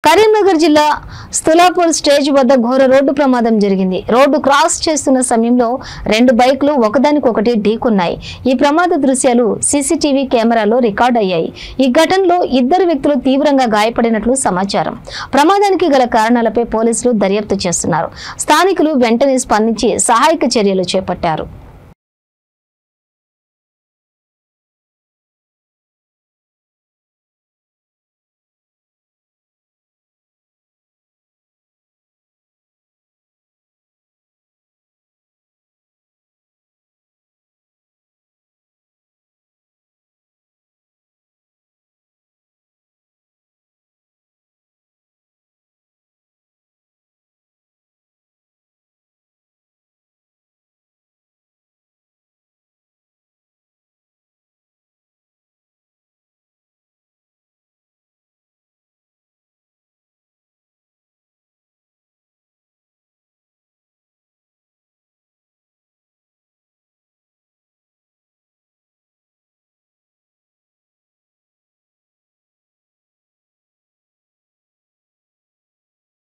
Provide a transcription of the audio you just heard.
కరీంనగర్ జిల్లా స్థులాపూర్ స్టేజ్ వద్ద ఘోర రోడ్డు ప్రమాదం జరిగింది. రోడ్డు క్రాస్ చేస్తున్న సమయంలో రెండు బైకులు ఒకదానికొకటి ఢీకొన్నాయి. ఈ ప్రమాద దృశ్యాలు సీసీటీవీ కెమెరాలో రికార్డ్ అయ్యాయి. ఈ ఘటనలో ఇద్దరు వ్యక్తులు తీవ్రంగా గాయపడినట్లు సమాచారం. ప్రమాదానికి గల కారణాలపై పోలీసులు దర్యాప్తు చేస్తున్నారు. స్థానికులు వెంటనే స్పందించి సహాయక చర్యలు చేపట్టారు.